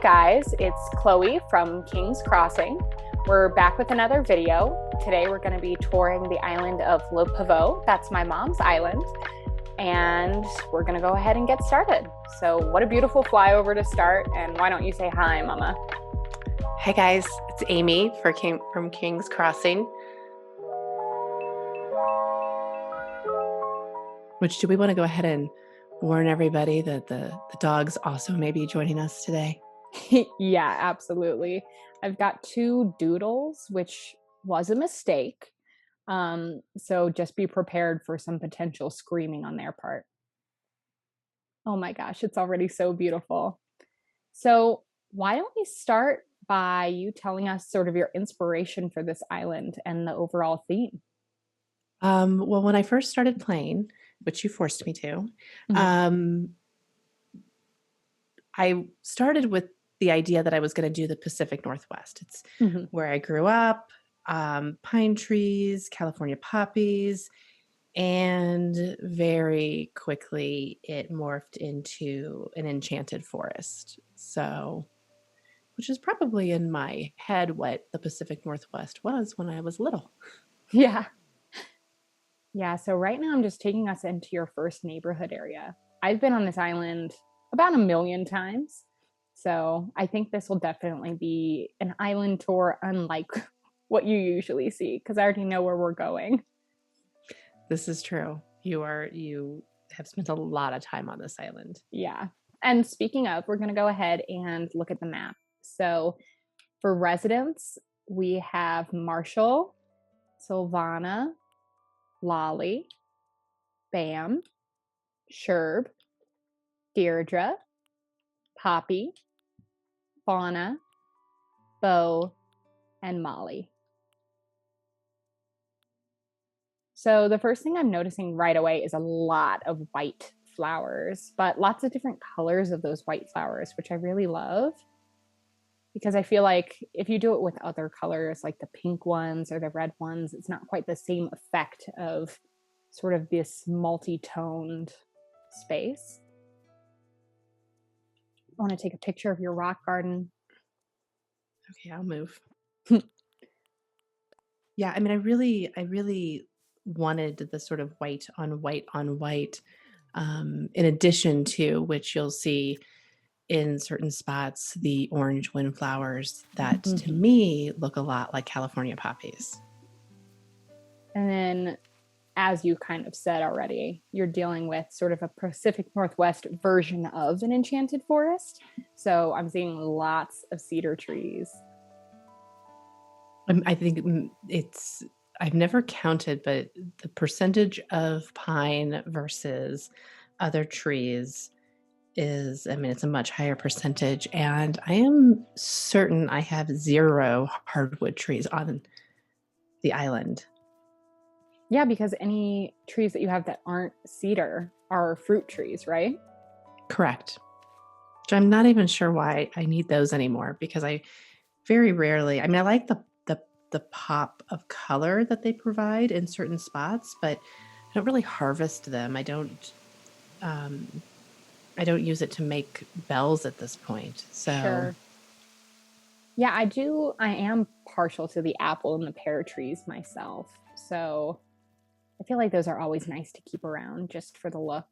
guys, it's Chloe from King's Crossing. We're back with another video. Today we're going to be touring the island of Pavot. That's my mom's island. And we're going to go ahead and get started. So what a beautiful flyover to start. And why don't you say hi, Mama? Hey guys, it's Amy from King's Crossing. Which do we want to go ahead and warn everybody that the dogs also may be joining us today? Yeah, absolutely. I've got two doodles, which was a mistake. So just be prepared for some potential screaming on their part. Oh my gosh, it's already so beautiful. So why don't we start by you telling us sort of your inspiration for this island and the overall theme? Well, when I first started playing, which you forced me to, I started with the idea that I was going to do the Pacific Northwest. It's where I grew up, pine trees, California poppies, and very quickly it morphed into an enchanted forest. So, which is probably in my head what the Pacific Northwest was when I was little. Yeah. Yeah, so right now I'm just taking us into your first neighborhood area. I've been on this island about 1 million times. So I think this will definitely be an island tour unlike what you usually see, because I already know where we're going. This is true. You have spent a lot of time on this island. Yeah. And speaking of, we're going to go ahead and look at the map. So for residents, we have Marshall, Sylvana, Lolly, Bam, Sherb, Deirdre, Poppy, Fauna, Bo, and Molly. So the first thing I'm noticing right away is a lot of white flowers, but lots of different colors of those white flowers, which I really love. Because I feel like if you do it with other colors, like the pink ones or the red ones, it's not quite the same effect of sort of this multi-toned space. I want to take a picture of your rock garden. Okay, I'll move. Yeah, I mean, I really wanted the sort of white on white on white, in addition to which you'll see in certain spots, the orange windflowers that to me look a lot like California poppies. And then, as you kind of said already, you're dealing with sort of a Pacific Northwest version of an enchanted forest. So I'm seeing lots of cedar trees. I think I've never counted, but the percentage of pine versus other trees is, I mean, it's a much higher percentage. And I am certain I have 0 hardwood trees on the island. Yeah, because any trees that you have that aren't cedar are fruit trees, right? Correct. Which I'm not even sure why I need those anymore, because I very rarely, I mean, I like the pop of color that they provide in certain spots, but I don't really harvest them. I don't use it to make bells at this point. So Sure. Yeah, I am partial to the apple and the pear trees myself. So I feel like those are always nice to keep around just for the look.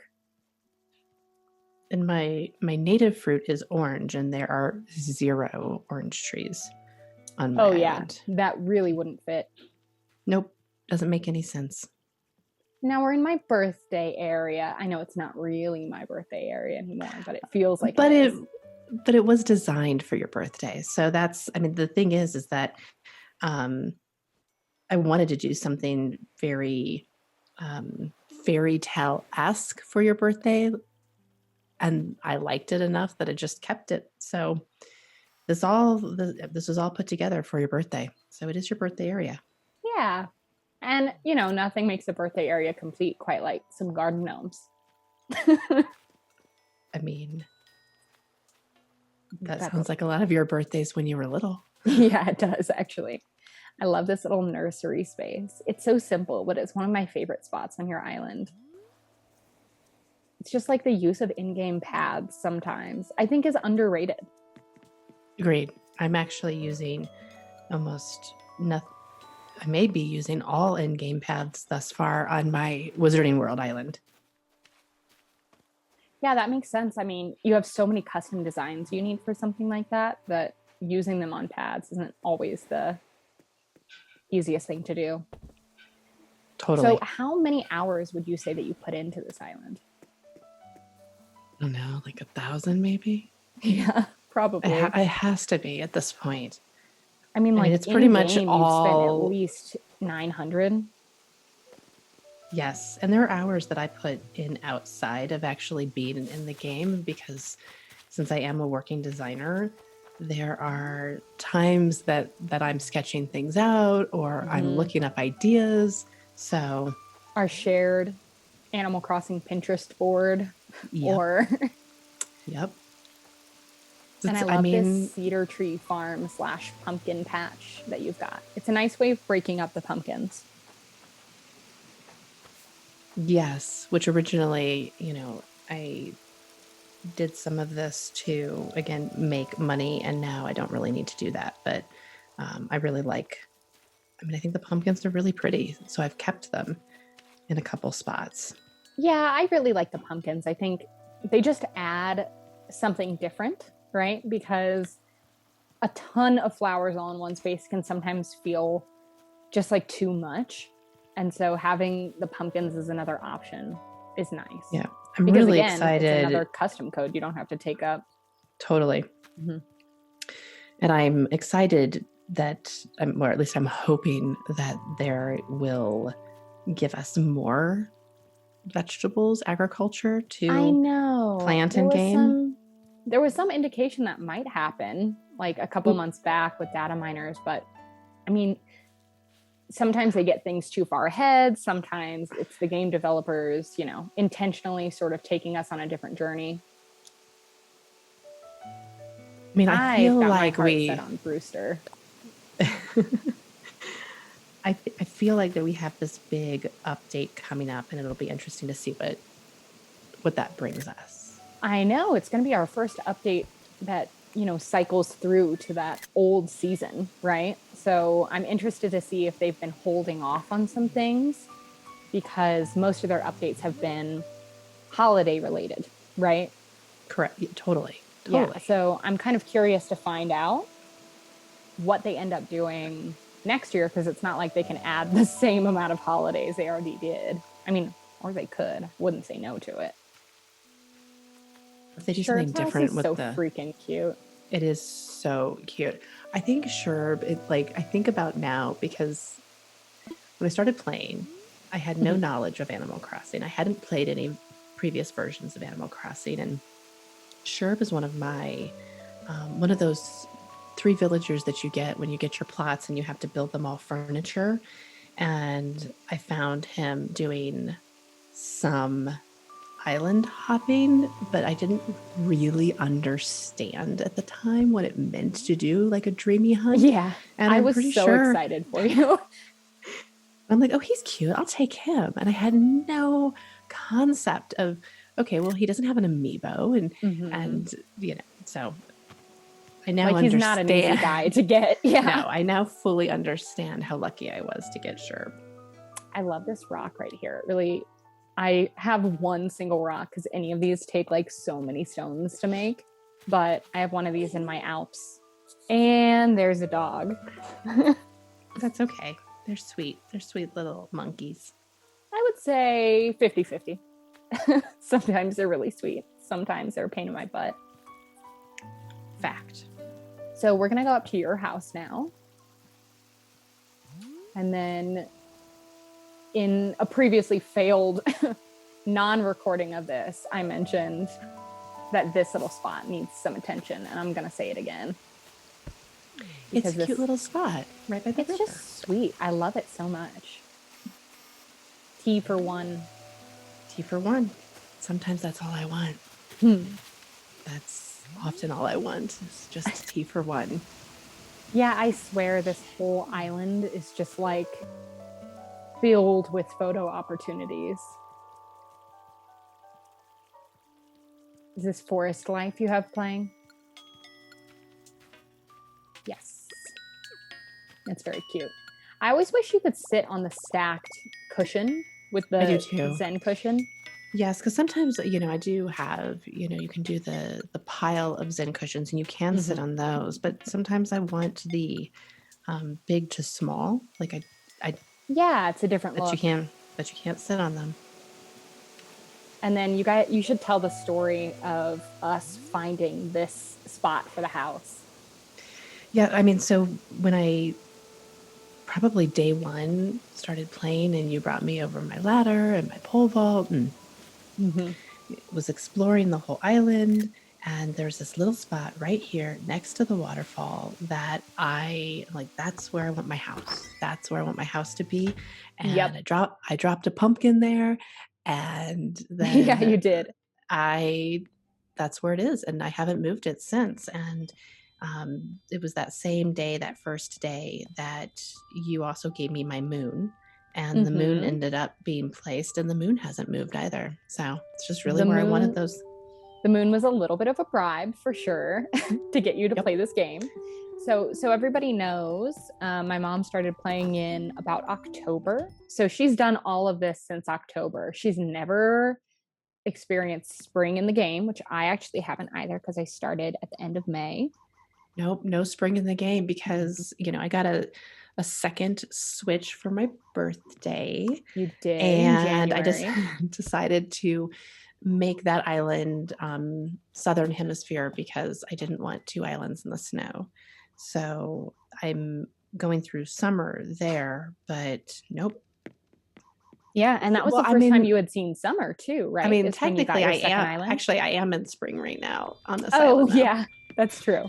And my native fruit is orange, and there are 0 orange trees on my island. Yeah, that really wouldn't fit. Nope, doesn't make any sense. Now we're in my birthday area. I know it's not really my birthday area anymore, but it feels like but it is. But it was designed for your birthday. So that's, I mean, the thing is that I wanted to do something very fairy tale-esque for your birthday. And I liked it enough that I just kept it. So this was all put together for your birthday. So it is your birthday area. Yeah. And, you know, nothing makes a birthday area complete quite like some garden gnomes. I mean, that sounds like a lot of your birthdays when you were little. Yeah, it does, actually. I love this little nursery space. It's so simple, but it's one of my favorite spots on your island. It's just like the use of in-game paths sometimes, I think, is underrated. Agreed. I'm actually using almost nothing. I may be using all in-game paths thus far on my Wizarding World island. Yeah, that makes sense. I mean, you have so many custom designs you need for something like that that using them on pads isn't always the easiest thing to do. So, Totally. how many hours would you say that you put into this island? I don't know, like 1,000 maybe? Yeah, probably. It has to be at this point. I mean, like it's pretty in much game, you've spent at all. least 900. Yes. And there are hours that I put in outside of actually being in the game because since I am a working designer, there are times that I'm sketching things out or I'm looking up ideas. So our shared Animal Crossing Pinterest board, yep. or Yep. and I love this cedar tree farm / pumpkin patch that you've got. It's a nice way of breaking up the pumpkins. Yes, which originally, I did some of this to, again, make money, and now I don't really need to do that. But I really I think the pumpkins are really pretty, so I've kept them in a couple spots. Yeah, I really like the pumpkins. I think they just add something different, right? Because a ton of flowers all in one space can sometimes feel just like too much. And so having the pumpkins as another option is nice. Yeah, I'm because really again, excited. It's another custom code you don't have to take up. Totally. Mm-hmm. And I'm excited that, or at least I'm hoping that there will give us more vegetables, agriculture to plant and game. There was some indication that might happen like a couple months back with data miners, but I mean, sometimes they get things too far ahead. Sometimes it's the game developers, intentionally sort of taking us on a different journey. I mean, I feel like we set on Brewster. I feel like that we have this big update coming up, and it'll be interesting to see what that brings us. I know it's going to be our first update that cycles through to that old season, right? So I'm interested to see if they've been holding off on some things because most of their updates have been holiday related, right? Correct. Yeah, totally. Yeah. So I'm kind of curious to find out what they end up doing next year because it's not like they can add the same amount of holidays they already did. I mean, or they could. I wouldn't say no to it. If they do something different with so freaking cute. It is so cute. I think Sherb, I think about now because when I started playing, I had no knowledge of Animal Crossing. I hadn't played any previous versions of Animal Crossing, and Sherb is one of those 3 villagers that you get when you get your plots and you have to build them all furniture. And I found him doing some island hopping, but I didn't really understand at the time what it meant to do like a dreamy hunt. Yeah. And I was so excited for you. I'm like, oh, he's cute. I'll take him. And I had no concept of, okay, well, he doesn't have an amiibo and so I now understand. He's not an easy guy to get. Yeah. No, I now fully understand how lucky I was to get Sherb. I love this rock right here. Really, I have one single rock because any of these take like so many stones to make, but I have one of these in my Alps. And there's a dog. That's okay. They're sweet. They're sweet little monkeys. I would say 50-50. Sometimes they're really sweet. Sometimes they're a pain in my butt. Fact. So we're going to go up to your house now. And then in a previously failed non-recording of this, I mentioned that this little spot needs some attention. And I'm going to say it again. It's a cute little spot right by the river. It's just sweet. I love it so much. Tea for one. Tea for one. Sometimes that's all I want. That's often all I want. It's just tea for one. Yeah, I swear this whole island is just like filled with photo opportunities. Is this forest life you have playing? It's very cute. I always wish you could sit on the stacked cushion with I do the too. Zen cushion. Yes, because sometimes, I do have, you can do the pile of Zen cushions and you can sit on those, but sometimes I want the big to small. Like I Yeah, it's a different that you look. can that you can't sit on them. And then you should tell the story of us finding this spot for the house. Yeah, I mean, so when I probably day one started playing and you brought me over my ladder and my pole vault and was exploring the whole island, and there's this little spot right here next to the waterfall that I like, that's where I want my house. That's where I want my house to be. And Yep. I dropped a pumpkin there, and Yeah, then you did. I that's where it is, and I haven't moved it since. And it was that same day, that first day, that you also gave me my moon, and the moon ended up being placed, and the moon hasn't moved either. So it's just really The where I wanted moon those. the moon was a little bit of a bribe for sure to get you to Yep. play this game. So everybody knows, my mom started playing in about October. So she's done all of this since October. She's never experienced spring in the game, which I actually haven't either because I started at the end of May. Nope, no spring in the game because I got a second Switch for my birthday. You did in And I just January. decided to make that island southern hemisphere because I didn't want two islands in the snow. So I'm going through summer there, but nope. Yeah, and that was Well, the I first time mean, you had seen summer too, I right? mean, Is when you got technically, your I second am island. actually I am in spring right now on this Oh, island, though. yeah, that's true.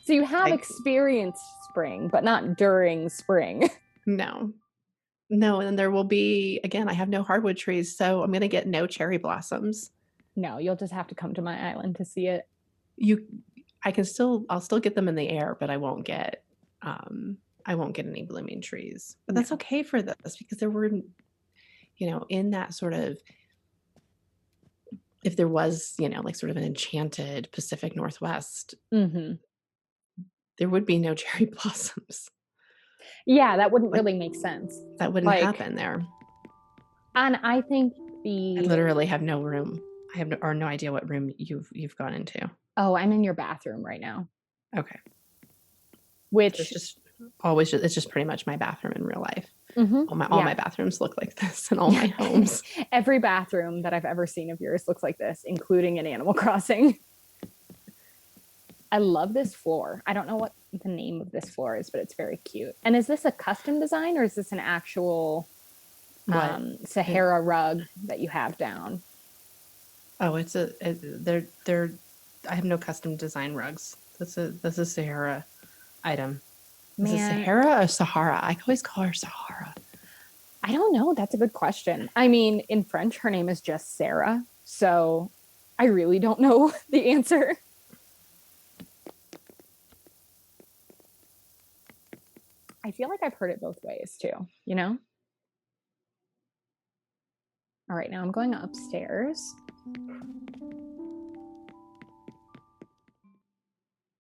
So you have experienced spring, but not during spring. No, no, and there will be, again, I have no hardwood trees, so I'm gonna get no cherry blossoms. No, you'll just have to come to my island to see it. I'll still get them in the air, but I won't get any blooming trees. But that's okay for this because there were, in that sort of, if there was, like sort of an enchanted Pacific Northwest, there would be no cherry blossoms. Yeah, that wouldn't really make sense. That wouldn't happen there. And I think I literally have no room. I have no idea what room you've gone into. Oh, I'm in your bathroom right now. Okay. Which it's just pretty much my bathroom in real life. All my bathrooms look like this in all my homes. Every bathroom that I've ever seen of yours looks like this, including in Animal Crossing. I love this floor. I don't know what the name of this floor is, but it's very cute. And is this a custom design or is this an actual Sahara rug that you have down? Oh, they're I have no custom design rugs. That's a Sahara item. Is it Sahara or Sahara? I always call her Sahara. I don't know. That's a good question. I mean, in French, her name is just Sarah. So I really don't know the answer. I feel like I've heard it both ways too, All right, now I'm going upstairs.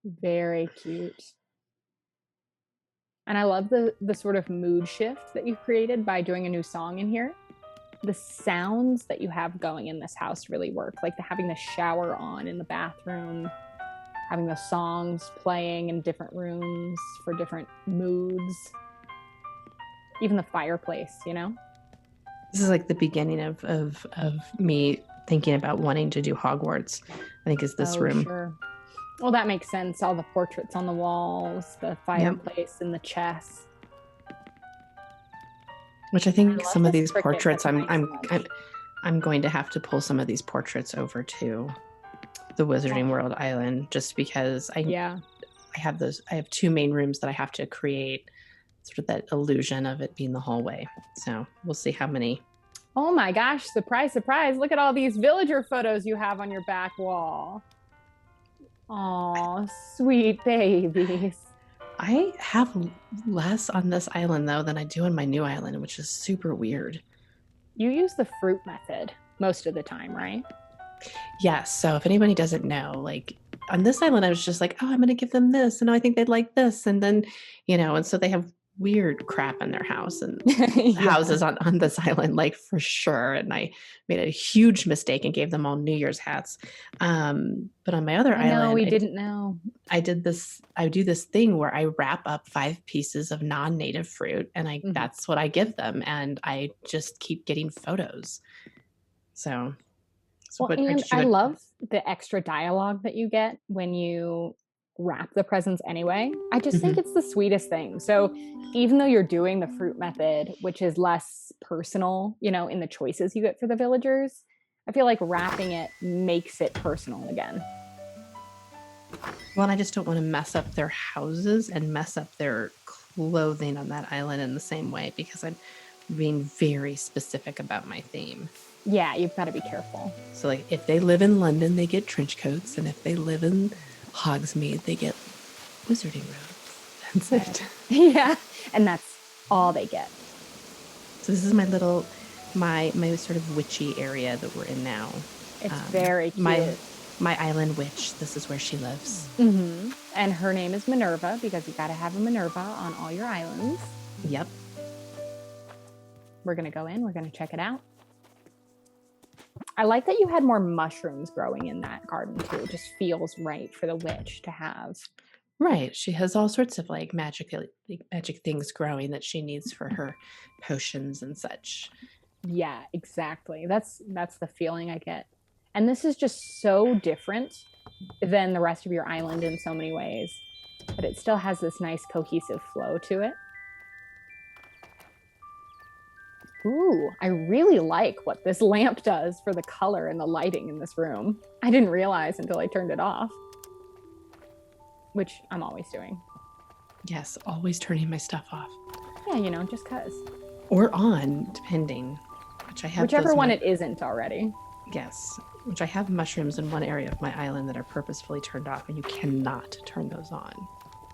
Very cute. And I love the sort of mood shift that you've created by doing a new song in here. The sounds that you have going in this house really work. Like having the shower on in the bathroom, having the songs playing in different rooms for different moods. Even the fireplace, This is like the beginning of me thinking about wanting to do Hogwarts. I think is this room. Sure. Well, that makes sense. All the portraits on the walls, the fireplace, and the chest. Which I think some of these portraits, I'm going to have to pull some of these portraits over to the Wizarding World Island, just because I have two main rooms that I have to create sort of that illusion of it being the hallway. So we'll see how many. Oh my gosh, surprise, surprise. Look at all these villager photos you have on your back wall. Aw, sweet babies. I have less on this island, though, than I do on my new island, which is super weird. You use the fruit method most of the time, right? Yes. So if anybody doesn't know, like on this island, I was just like, oh, I'm going to give them this. And I think they'd like this. And then, and so they have weird crap in their house and Yeah. houses on this island, like for sure. And I made a huge mistake and gave them all New Year's hats. But on my other I know, island, we didn't know. I do this thing where I wrap up 5 pieces of non-native fruit and that's what I give them. And I just keep getting photos. So Well, what and did you I love the extra dialogue that you get when you wrap the presents anyway. I just think it's the sweetest thing. So even though you're doing the fruit method, which is less personal, in the choices you get for the villagers, I feel like wrapping it makes it personal again. Well, and I just don't want to mess up their houses and mess up their clothing on that island in the same way, because I'm being very specific about my theme. Yeah, you've got to be careful. So like if they live in London, they get trench coats, and if they live in Hogsmeade, they get wizarding robes. That's it. Yeah, and that's all they get. So this is my sort of witchy area that we're in now. It's very cute. My island witch, this is where she lives. And her name is Minerva, because you got to have a Minerva on all your islands. Yep. We're going to go in. We're going to check it out. I like that you had more mushrooms growing in that garden too. It just feels right for the witch to have. Right. She has all sorts of like magic things growing that she needs for her potions and such. Yeah, exactly. That's the feeling I get. And this is just so different than the rest of your island in so many ways, but it still has this nice cohesive flow to it. Ooh, I really like what this lamp does for the color and the lighting in this room. I didn't realize until I turned it off, which I'm always doing. Yes, always turning my stuff off. Yeah, just cause. Or on, depending. Which I have. Whichever one it isn't already. Yes, which I have mushrooms in one area of my island that are purposefully turned off, and you cannot turn those on.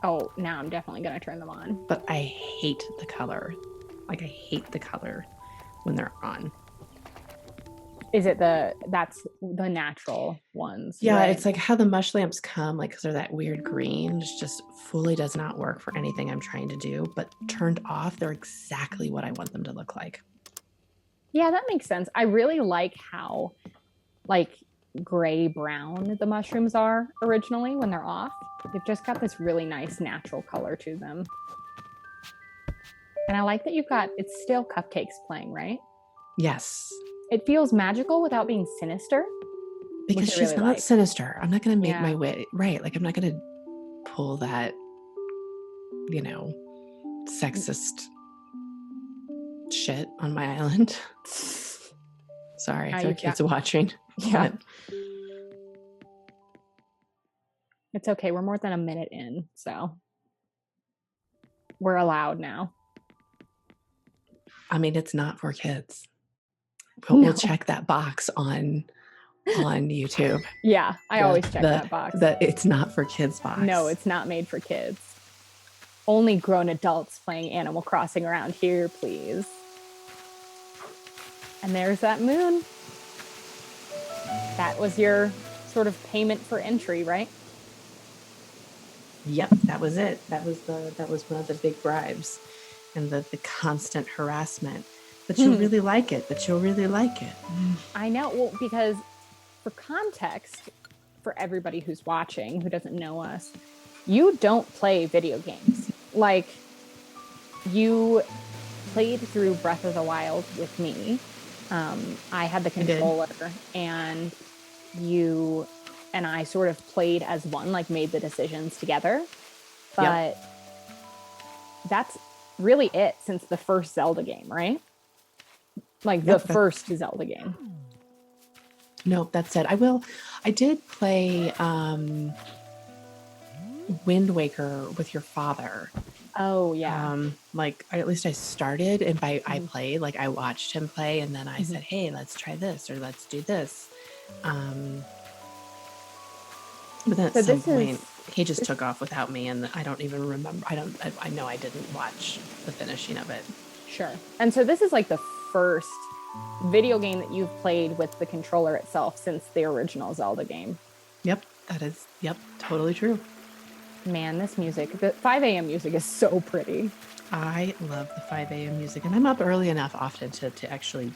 Oh, now I'm definitely going to turn them on. But I hate the color. Like, I hate the color when they're on. Is it that's the natural ones? Yeah, right? It's like how the mush lamps come, like, because they're that weird green. It just fully does not work for anything I'm trying to do. But turned off, they're exactly what I want them to look like. Yeah, that makes sense. I really like how, like, gray-brown the mushrooms are originally when they're off. They've just got this really nice natural color to them. And I like that it's still cupcakes playing, right? Yes. It feels magical without being sinister. Because she's really not sinister. I'm not going to make my way, right? Like, I'm not going to pull that, sexist shit on my island. Sorry, if there are kids watching. Yeah. It's okay. We're more than a minute in, so we're allowed now. I mean, it's not for kids. But we'll check that box on YouTube. Yeah, I always check that box. The it's not for kids box. No, it's not made for kids. Only grown adults playing Animal Crossing around here, please. And there's that moon. That was your sort of payment for entry, right? Yep, that was it. That was one of the big bribes, and the constant harassment. But you'll really like it. I know. Well, because for context, for everybody who's watching who doesn't know us, you don't play video games. Like, you played through Breath of the Wild with me. I had the controller, and you and I sort of played as one, like made the decisions together. But that's really it since the first Zelda game, right? Like the first Zelda game. No, that's it. I did play Wind Waker with your father. Oh, yeah. At least I started, and I played, like I watched him play, and then I said, hey, let's try this, or let's do this. But then at some point, he just took off without me, and I don't even remember. I know I didn't watch the finishing of it. Sure. And so this is like the first video game that you've played with the controller itself since the original Zelda game. Yep, totally true. Man, this music, the 5 a.m. music is so pretty. I love the 5 a.m. music, and I'm up early enough often to actually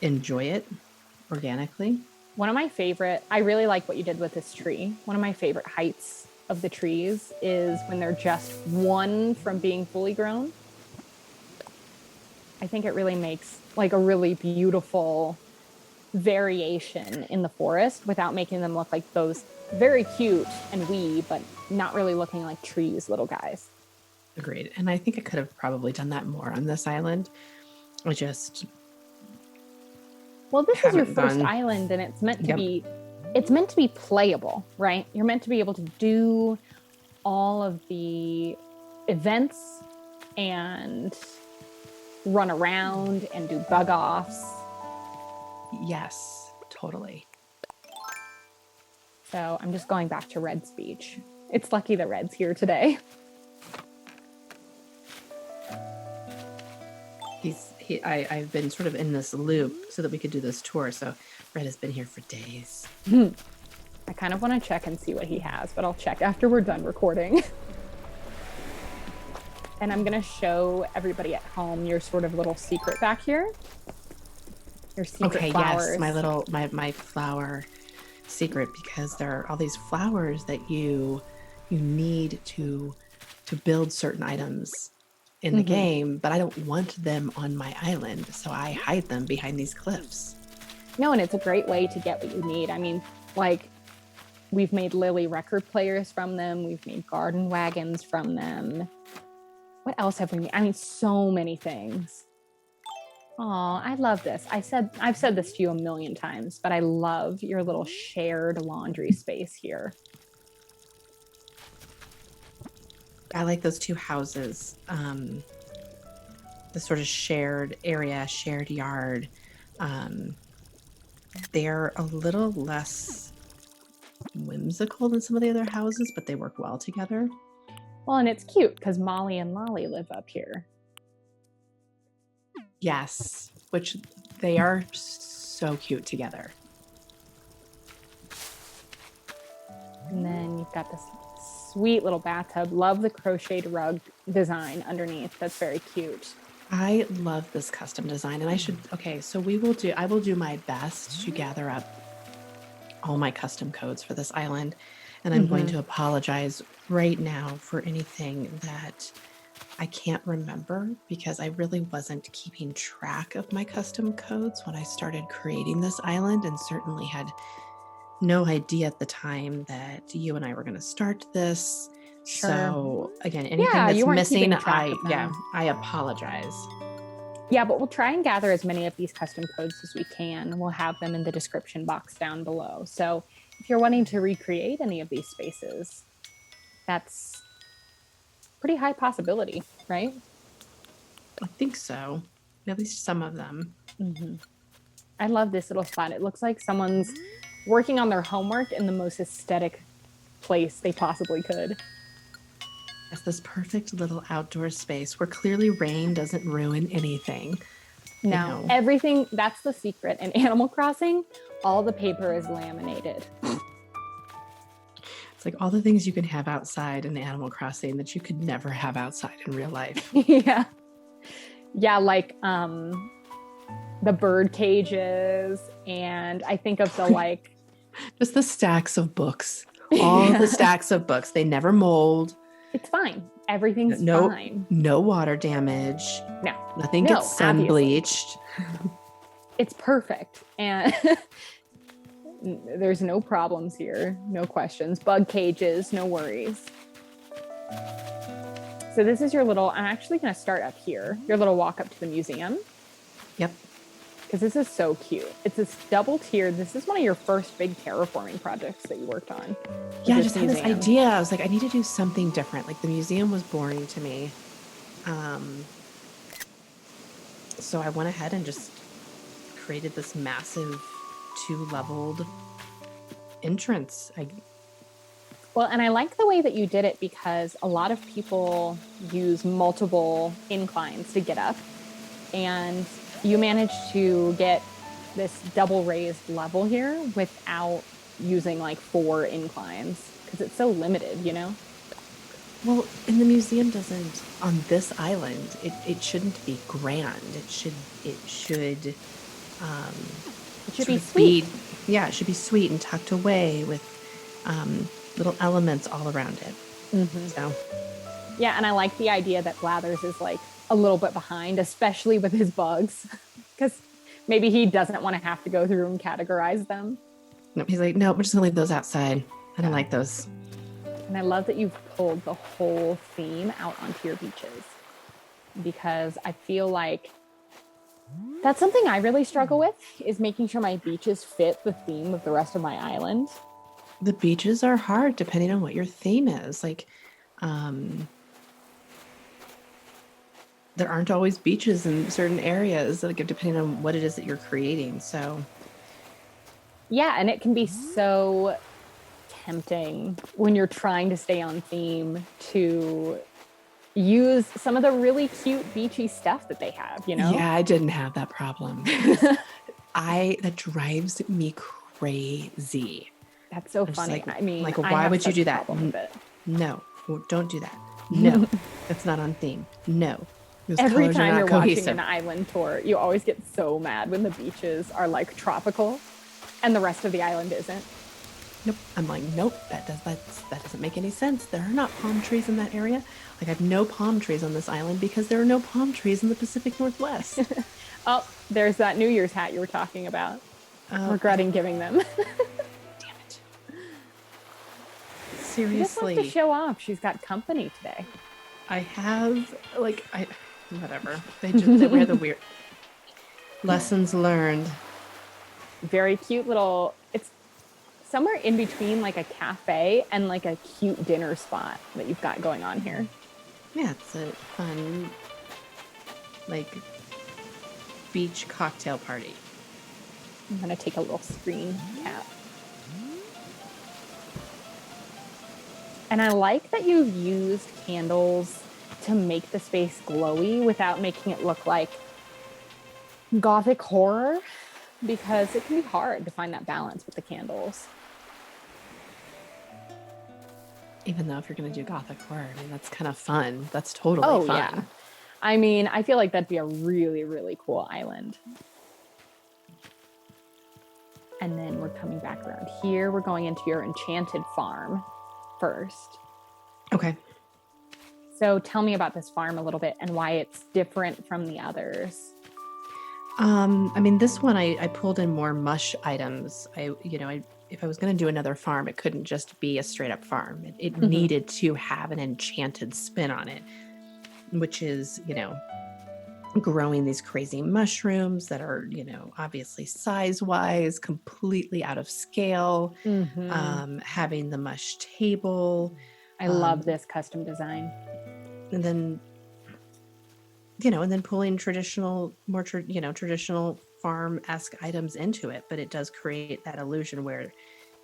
enjoy it organically. One of my favorite, I really like what you did with this tree. One of my favorite heights of the trees is when they're just one from being fully grown. I think it really makes like a really beautiful variation in the forest without making them look like those very cute and wee, but not really looking like trees, little guys. Agreed. And I think I could have probably done that more on this island. I just Well, this is your haven't first done. island and Yep. it's meant to be playable, right? You're meant to be able to do all of the events and run around and do bug offs. Yes, totally. So I'm just going back to Red's speech. It's lucky that Red's here today. I've been sort of in this loop so that we could do this tour. So Red has been here for days. I kind of want to check and see what he has, but I'll check after we're done recording. And I'm going to show everybody at home your sort of little secret back here. Your secret flowers. Yes, my flower secret, because there are all these flowers that you need to build certain items in the game, but I don't want them on my island, so I hide them behind these cliffs. No, and it's a great way to get what you need. I mean, like, we've made Lily record players from them. We've made garden wagons from them. What else have we made? I mean, so many things. Oh, I love this. I've said this to you a million times, but I love your little shared laundry space here. I like those two houses, the sort of shared area, shared yard. They're a little less whimsical than some of the other houses, but they work well together. Well, and it's cute because Molly and Lolly live up here. Yes, which they are so cute together. And then you've got this sweet little bathtub. Love the crocheted rug design underneath. That's very cute. I love this custom design, and so I will do my best to gather up all my custom codes for this island, and I'm going to apologize right now for anything that I can't remember, because I really wasn't keeping track of my custom codes when I started creating this island, and certainly had no idea at the time that you and I were going to start this. Sure. So again, anything that's missing, I apologize. Yeah, but we'll try and gather as many of these custom codes as we can. We'll have them in the description box down below. So if you're wanting to recreate any of these spaces, that's pretty high possibility, right? I think so. At least some of them. I love this little spot. It looks like someone's working on their homework in the most aesthetic place they possibly could. It's this perfect little outdoor space where clearly rain doesn't ruin anything. No, everything, that's the secret. In Animal Crossing, all the paper is laminated. It's like all the things you can have outside in Animal Crossing that you could never have outside in real life. Yeah. Yeah, like the bird cages, and I think of the like... Just the stacks of books. All the stacks of books. They never mold. It's fine. Everything's fine. No water damage. No. Nothing gets sun bleached. It's perfect. And there's no problems here. No questions. Bug cages, no worries. So this is your little, I'm actually going to start up here. Your little walk up to the museum. Yep. Because this is so cute. It's this double tiered. This is one of your first big terraforming projects that you worked on. Yeah, I just had this idea. I was like, I need to do something different. Like the museum was boring to me. So I went ahead and just created this massive 2-leveled entrance. Well, and I like the way that you did it, because a lot of people use multiple inclines to get up, and you managed to get this double raised level here without using like 4 inclines, because it's so limited, you know? Well, and the museum doesn't, on this island, it shouldn't be grand. It should It should sort be of sweet. be, yeah, it should be sweet and tucked away with little elements all around it. So, Yeah, and I like the idea that Blathers is like a little bit behind, especially with his bugs, because maybe he doesn't want to have to go through and categorize them. no, he's like, no, we're just gonna leave those outside. I don't Yeah. like those. And I love that you've pulled the whole theme out onto your beaches, because I feel like that's something I really struggle with, is making sure my beaches fit the theme of the rest of my island. The beaches are hard depending on what your theme is. Like, um, there aren't always beaches in certain areas, like depending on what it is that you're creating. So, Yeah, and it can be so tempting when you're trying to stay on theme to use some of the really cute beachy stuff that they have, you know? yeah, I didn't have that problem. That drives me crazy. That's so I'm just funny. like, I mean, I why have would you such do a that? problem with it. No, don't do that. No, that's not on theme. No, those Every colors are time not you're watching cohesive. an island tour, you always get so mad when the beaches are like tropical and the rest of the island isn't. Nope. I'm like, nope, that doesn't make any sense. There are not palm trees in that area. Like, I have no palm trees on this island because there are no palm trees in the Pacific Northwest. Oh, there's that New Year's hat you were talking about. Oh, Regretting giving them. damn it. She just wants to Seriously. show off. She's got company today. I have, whatever. They wear the weird lessons learned. Very cute little, it's somewhere in between like a cafe and like a cute dinner spot that you've got going on here. Yeah, it's a fun, like, beach cocktail party. I'm going to take a little screen cap. And I like that you've used candles to make the space glowy without making it look like gothic horror, because it can be hard to find that balance with the candles. Even though if you're going to do gothic horror, I mean, that's kind of fun. That's totally fun. Yeah. I mean, I feel like that'd be a really, really cool island. And then we're coming back around here. We're going into your Enchanted Farm first. Okay. So tell me about this farm a little bit and why it's different from the others. I mean, this one I pulled in more mush items. If I was going to do another farm, it couldn't just be a straight up farm. It needed to have an enchanted spin on it, which is, growing these crazy mushrooms that are, obviously size-wise, completely out of scale, having the mush table. I love this custom design. And then, pulling traditional farm-esque items into it, but it does create that illusion where,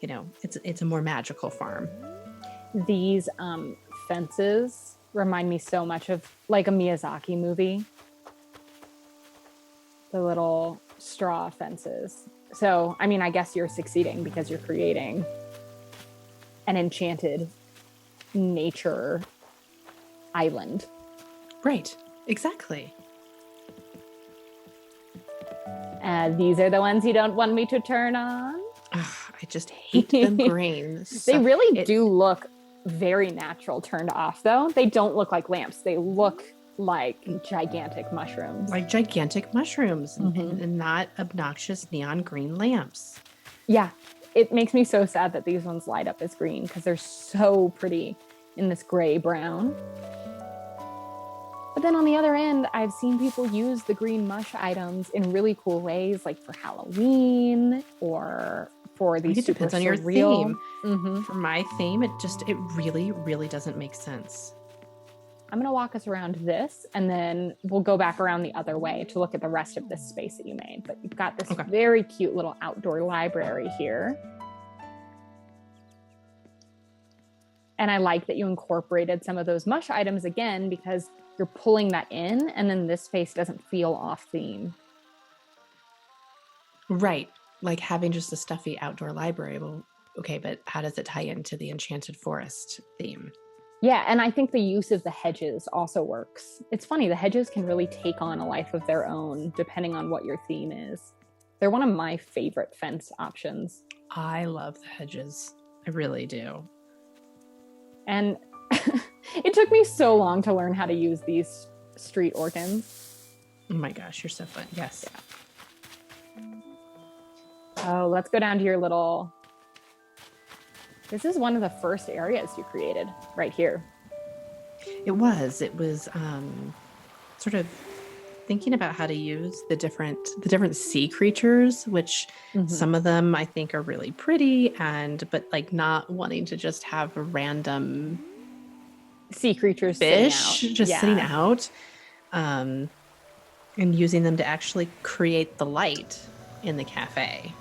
it's a more magical farm. These fences remind me so much of like a Miyazaki movie. The little straw fences. So, I mean, I guess you're succeeding because you're creating an enchanted nature island. Right. Exactly. These are the ones you don't want me to turn on. Ugh, I just hate them green. They really do look very natural turned off, though. They don't look like lamps. They look like gigantic mushrooms. Like gigantic mushrooms and not obnoxious neon green lamps. Yeah, it makes me so sad that these ones light up as green because they're so pretty in this gray brown. But then on the other end, I've seen people use the green mush items in really cool ways, like for Halloween or for these. It depends on your surreal theme. For my theme, it really, really doesn't make sense. I'm going to walk us around this, and then we'll go back around the other way to look at the rest of this space that you made. But you've got this very cute little outdoor library here. And I like that you incorporated some of those mush items again, because you're pulling that in, and then this space doesn't feel off theme. Right. Like having just a stuffy outdoor library. Well, okay, but how does it tie into the Enchanted Forest theme? Yeah, and I think the use of the hedges also works. It's funny, the hedges can really take on a life of their own depending on what your theme is. They're one of my favorite fence options. I love the hedges. I really do. And it took me so long to learn how to use these street organs. Oh my gosh, you're so fun. Yes. Yeah. Oh, let's go down to your little... This is one of the first areas you created right here. It was sort of thinking about how to use the different sea creatures, which some of them I think are really pretty, but like not wanting to just have a random sea creatures fish sitting Yeah. out, and using them to actually create the light in the cafe.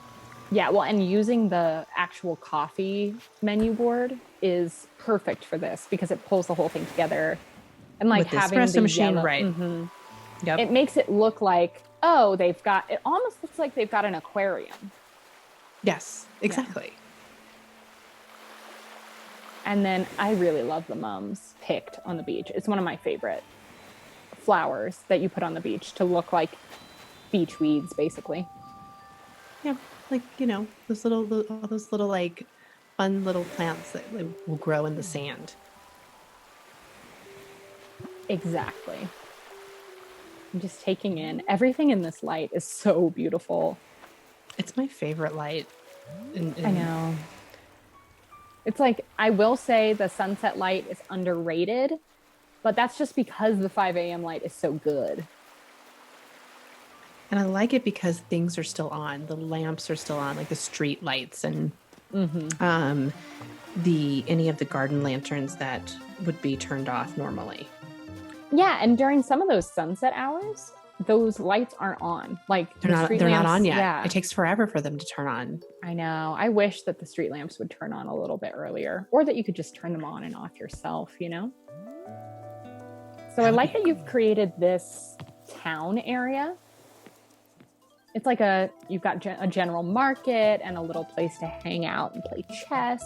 Yeah, well, and using the actual coffee menu board is perfect for this because it pulls the whole thing together. And like with the having espresso the machine, yellow, right? Yep. It makes it look like, oh, it almost looks like they've got an aquarium. Yes, exactly. Yeah. And then I really love the mums picked on the beach. It's one of my favorite flowers that you put on the beach to look like beach weeds, basically. Yeah, like, all those little like fun little plants that will grow in the sand. Exactly. I'm just taking in everything in this light is so beautiful. It's my favorite light. I know. It's like, I will say the sunset light is underrated, but that's just because the 5 a.m. light is so good. And I like it because things are still on. The lamps are still on, like the street lights and any of the garden lanterns that would be turned off normally. Yeah, and during some of those sunset hours, those lights aren't on. Like they're not on yet. Yeah. It takes forever for them to turn on. I know. I wish that the street lamps would turn on a little bit earlier, or that you could just turn them on and off yourself, So I like that you've created this town area. It's like you've got a general market and a little place to hang out and play chess.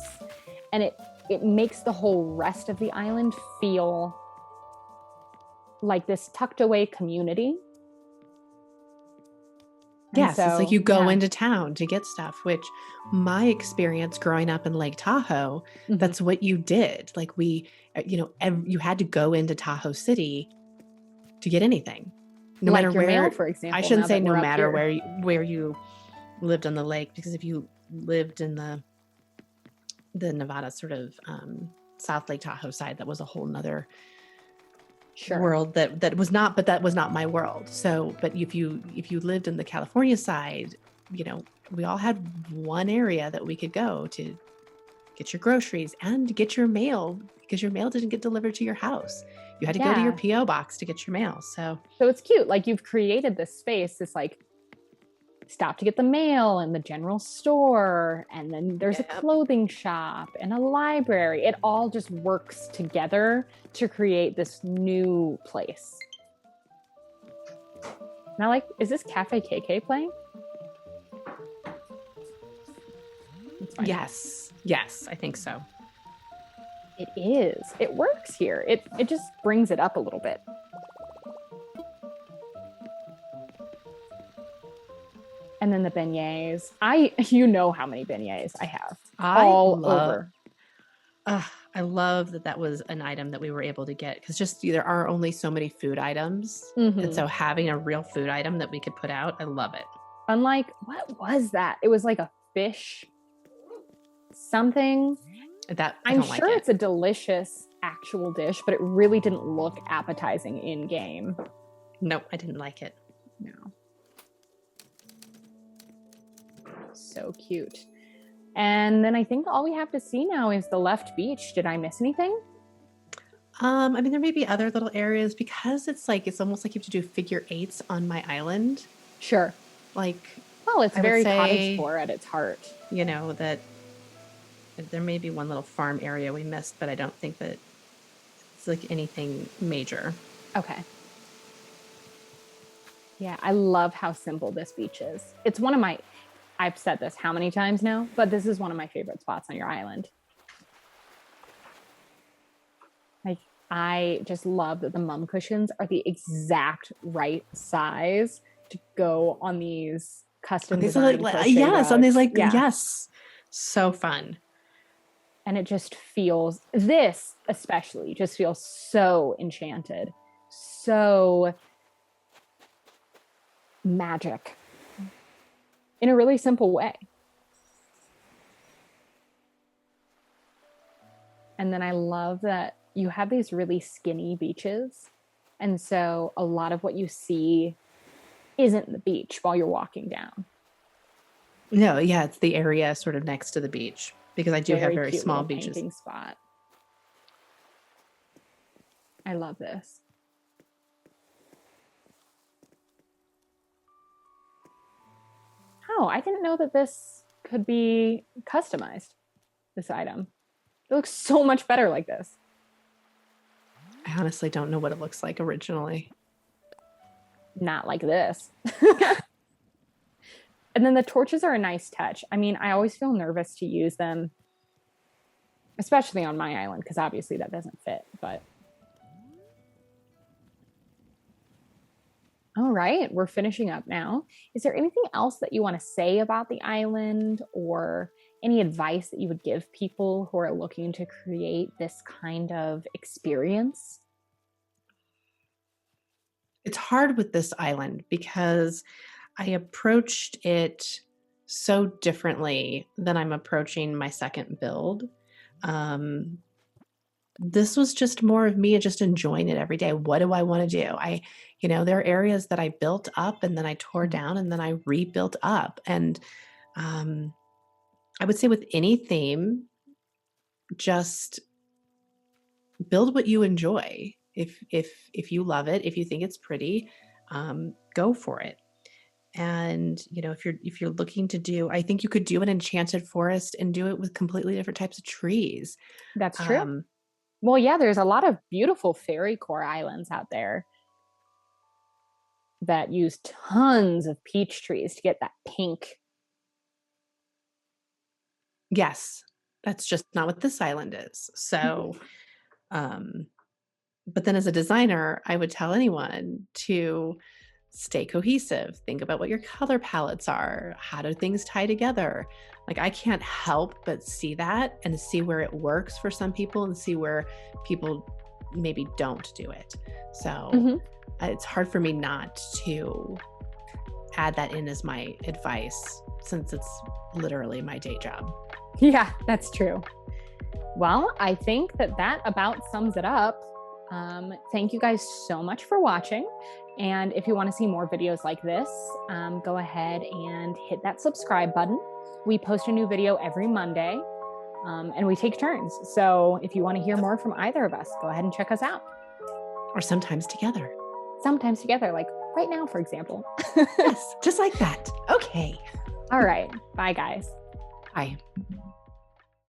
And it makes the whole rest of the island feel like this tucked away community. Yes, it's like you go into town to get stuff, which my experience growing up in Lake Tahoe, that's what you did. Like you had to go into Tahoe City to get anything. No matter where, mail, for example. I shouldn't say no matter where you lived on the lake, because if you lived in the Nevada sort of South Lake Tahoe side, that was a whole nother world that was not my world. So, but if you lived in the California side, we all had one area that we could go to get your groceries and get your mail, because your mail didn't get delivered to your house. You had to go to your P.O. box to get your mail. So it's cute. Like you've created this space, this like stop to get the mail and the general store. And then there's a clothing shop and a library. It all just works together to create this new place. Now, is this Cafe KK playing? Yes, I think so. It is. It works here. It just brings it up a little bit. And then the beignets. You know how many beignets I have. Over. I love that was an item that we were able to get, because there are only so many food items. And so having a real food item that we could put out, I love it. Unlike, what was that? It was like a fish something. I'm sure it's a delicious actual dish, but it really didn't look appetizing in game. No, I didn't like it. No. So cute. And then I think all we have to see now is the left beach. Did I miss anything? There may be other little areas, because it's almost like you have to do figure eights on my island. Sure. It's very cottagecore at its heart. That there may be one little farm area we missed, but I don't think that it's like anything major. Okay. Yeah, I love how simple this beach is. It's one of I've said this how many times now, but this is one of my favorite spots on your island. I just love that the mum cushions are the exact right size to go on these custom These are designed crochet yes, on these rugs. Yeah. yes. So fun. And it just feels, this especially just feels so enchanted, so magic in a really simple way. And then I love that you have these really skinny beaches. And so a lot of what you see isn't the beach while you're walking down. No, yeah, it's the area sort of next to the beach because I do have very cute small little beaches. Painting spot. I love this. Oh, I didn't know that this could be customized, this item. It looks so much better like this. I honestly don't know what it looks like originally. Not like this. And then the torches are a nice touch. I mean, I always feel nervous to use them, especially on my island, because obviously that doesn't fit, but. All right, we're finishing up now. Is there anything else that you want to say about the island, or any advice that you would give people who are looking to create this kind of experience? It's hard with this island because I approached it so differently than I'm approaching my second build. This was just more of me just enjoying it every day. What do I want to do? There are areas that I built up and then I tore down and then I rebuilt up. And I would say with any theme, just build what you enjoy. If you love it, if you think it's pretty, go for it. And if you're looking to do, I think you could do an enchanted forest and do it with completely different types of trees. That's true. Well, yeah, there's a lot of beautiful fairy core islands out there that use tons of peach trees to get that pink. Yes, that's just not what this island is. So, but then as a designer, I would tell anyone to stay cohesive. Think about what your color palettes are. How do things tie together? Like, I can't help but see that and see where it works for some people and see where people maybe don't do it. So it's hard for me not to add that in as my advice, since it's literally my day job. Yeah, that's true. Well, I think that about sums it up. Thank you guys so much for watching. And if you want to see more videos like this, go ahead and hit that subscribe button. We post a new video every Monday, and we take turns. So if you want to hear more from either of us, go ahead and check us out. Or sometimes together. Sometimes together, like right now, for example. Yes, just like that. Okay. All right. Bye, guys. Bye.